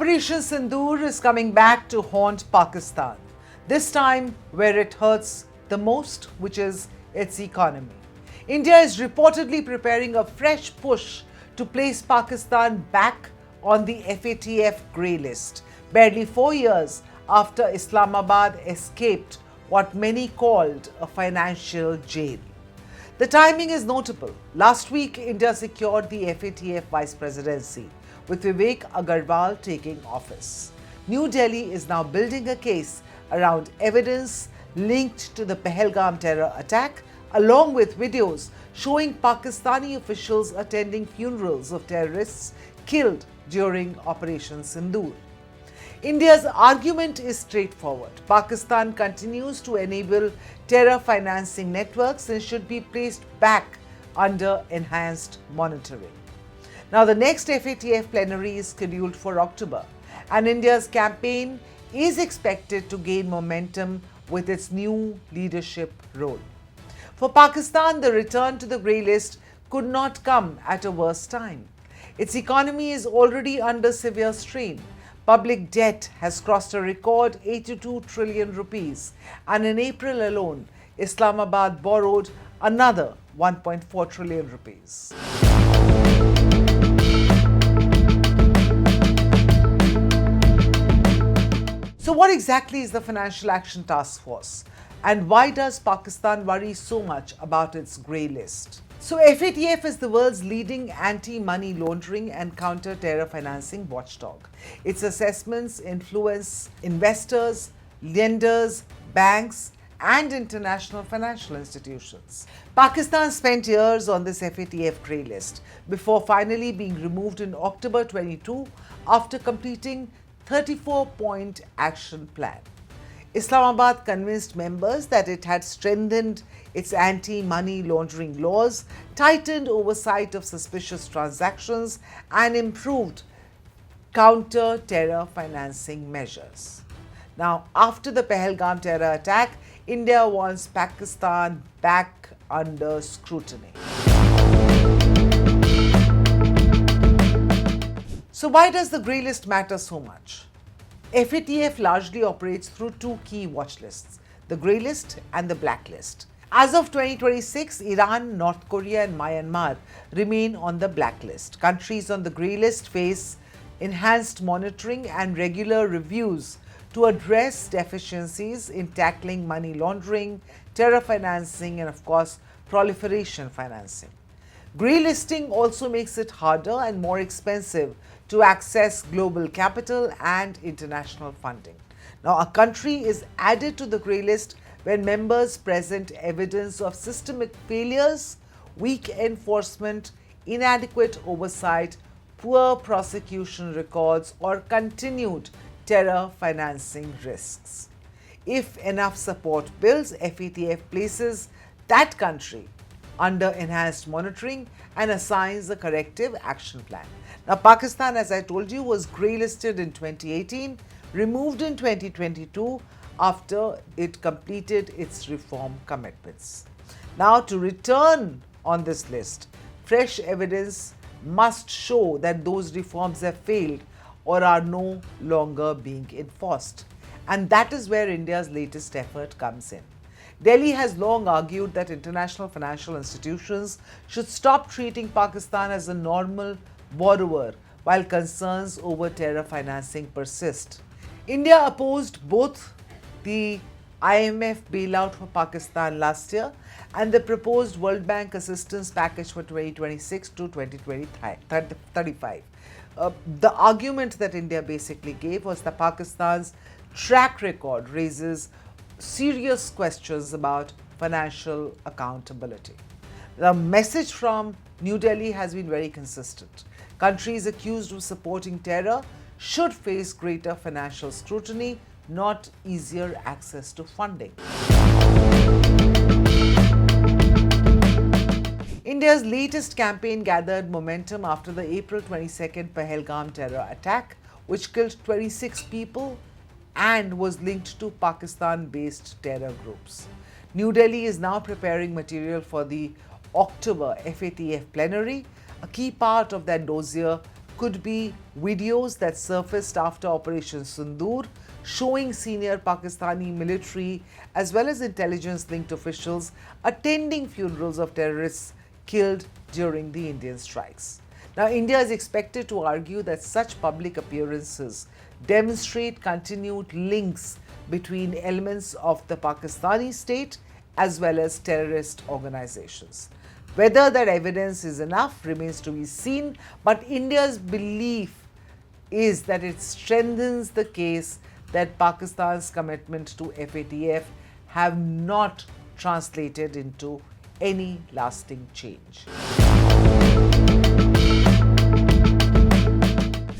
Operation Sindoor is coming back to haunt Pakistan, this time where it hurts the most, which is its economy. India is reportedly preparing a fresh push to place Pakistan back on the FATF grey list, barely 4 years after Islamabad escaped what many called a financial jail. The timing is notable. Last week, India secured the FATF Vice-Presidency, with Vivek Aggarwal taking office. New Delhi is now building a case around evidence linked to the Pahalgam terror attack, along with videos showing Pakistani officials attending funerals of terrorists killed during Operation Sindoor. India's argument is straightforward. Pakistan continues to enable terror financing networks and should be placed back under enhanced monitoring. Now, the next FATF plenary is scheduled for October, and India's campaign is expected to gain momentum with its new leadership role. For Pakistan, the return to the grey list could not come at a worse time. Its economy is already under severe strain. Public debt has crossed a record 82 trillion rupees, and in April alone, Islamabad borrowed another 1.4 trillion rupees. So what exactly is the Financial Action Task Force, and why does Pakistan worry so much about its grey list? So FATF is the world's leading anti-money laundering and counter-terror financing watchdog. Its assessments influence investors, lenders, banks, and international financial institutions. Pakistan spent years on this FATF grey list before finally being removed in October 22 after completing 34-point action plan. Islamabad convinced members that it had strengthened its anti-money laundering laws, tightened oversight of suspicious transactions, and improved counter-terror financing measures. Now, after the Pahalgam terror attack, India wants Pakistan back under scrutiny. So why does the grey list matter so much? FATF largely operates through two key watch lists, the grey list and the black list. As of 2026, Iran, North Korea and Myanmar remain on the black list. Countries on the grey list face enhanced monitoring and regular reviews to address deficiencies in tackling money laundering, terror financing and, of course, proliferation financing. Grey listing also makes it harder and more expensive to access global capital and international funding. Now, a country is added to the grey list when members present evidence of systemic failures, weak enforcement, inadequate oversight, poor prosecution records, or continued terror financing risks. If enough support builds, FATF places that country under enhanced monitoring and assigns a corrective action plan. Now, Pakistan, as I told you, was grey listed in 2018, removed in 2022 after it completed its reform commitments. Now, to return on this list, fresh evidence must show that those reforms have failed or are no longer being enforced. And that is where India's latest effort comes in. Delhi has long argued that international financial institutions should stop treating Pakistan as a normal borrower while concerns over terror financing persist. India opposed both the IMF bailout for Pakistan last year and the proposed World Bank assistance package for 2026 to 2035. The argument that India basically gave was that Pakistan's track record raises serious questions about financial accountability. The message from New Delhi has been very consistent. Countries accused of supporting terror should face greater financial scrutiny, not easier access to funding. India's latest campaign gathered momentum after the April 22nd Pahalgam terror attack, which killed 26 people and was linked to Pakistan-based terror groups. New Delhi is now preparing material for the October FATF plenary. A key part of that dossier could be videos that surfaced after Operation Sindoor showing senior Pakistani military as well as intelligence-linked officials attending funerals of terrorists killed during the Indian strikes. Now, India is expected to argue that such public appearances demonstrate continued links between elements of the Pakistani state as well as terrorist organizations. Whether that evidence is enough remains to be seen, but India's belief is that it strengthens the case that Pakistan's commitment to FATF have not translated into any lasting change.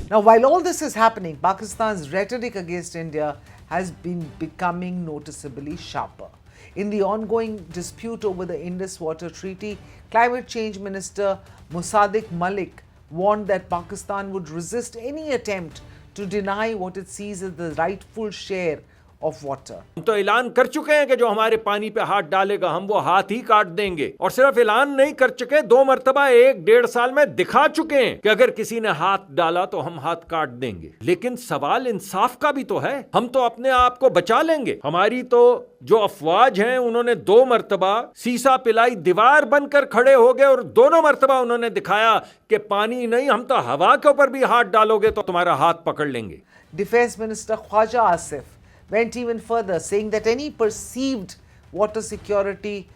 Now, while all this is happening, Pakistan's rhetoric against India has been becoming noticeably sharper. In the ongoing dispute over the Indus Waters Treaty, Climate Change Minister Musaddiq Malik warned that Pakistan would resist any attempt to deny what it sees as the rightful share of water. हम तो ऐलान कर चुके हैं कि जो हमारे पानी पे हाथ डालेगा हम वो हाथ ही काट देंगे, और सिर्फ ऐलान नहीं कर चुके, 2 मर्तबा 1-1.5 साल में दिखा चुके हैं कि अगर किसी ने हाथ डाला तो हम हाथ काट देंगे। लेकिन सवाल इंसाफ का भी तो है। हम तो अपने आप को बचा लेंगे। हमारी तो जो अफवाज हैं उन्होंने 2 मर्तबा सीसा पिलाई दीवार बनकर खड़े हो गए और दोनों मर्तबा उन्होंने दिखाया कि पानी नहीं, हम तो हवा के ऊपर भी हाथ डालोगे तो तुम्हारा हाथ पकड़ लेंगे। Defense Minister Khwaja Asif went even further, saying that any perceived water security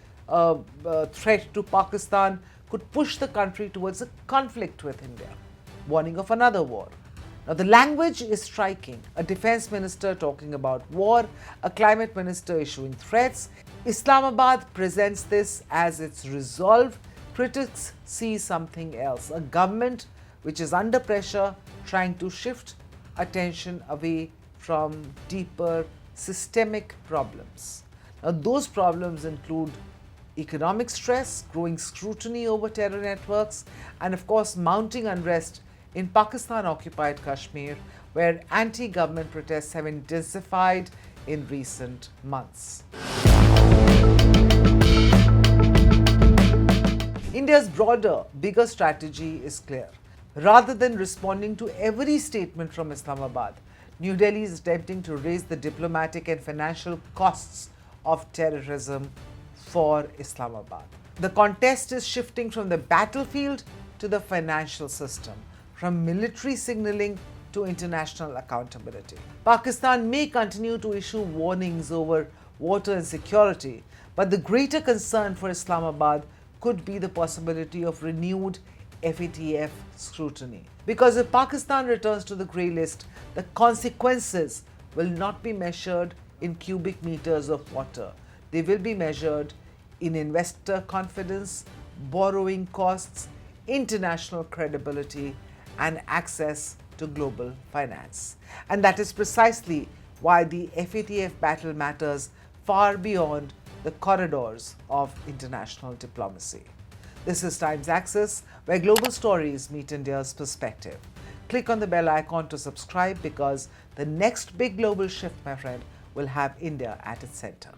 threat to Pakistan could push the country towards a conflict with India, warning of another war. Now, the language is striking. A defense minister talking about war, a climate minister issuing threats. Islamabad presents this as its resolve. Critics see something else, a government which is under pressure, trying to shift attention away from deeper systemic problems. Now, those problems include economic stress, growing scrutiny over terror networks, and of course, mounting unrest in Pakistan-occupied Kashmir, where anti-government protests have intensified in recent months. India's broader, bigger strategy is clear. Rather than responding to every statement from Islamabad, New Delhi is attempting to raise the diplomatic and financial costs of terrorism for Islamabad. The contest is shifting from the battlefield to the financial system, from military signaling to international accountability. Pakistan may continue to issue warnings over water insecurity, but the greater concern for Islamabad could be the possibility of renewed FATF scrutiny. Because if Pakistan returns to the grey list, the consequences will not be measured in cubic meters of water. They will be measured in investor confidence, borrowing costs, international credibility, and access to global finance. And that is precisely why the FATF battle matters far beyond the corridors of international diplomacy. This is Times Axis, where global stories meet India's perspective. Click on the bell icon to subscribe, because the next big global shift, my friend, will have India at its center.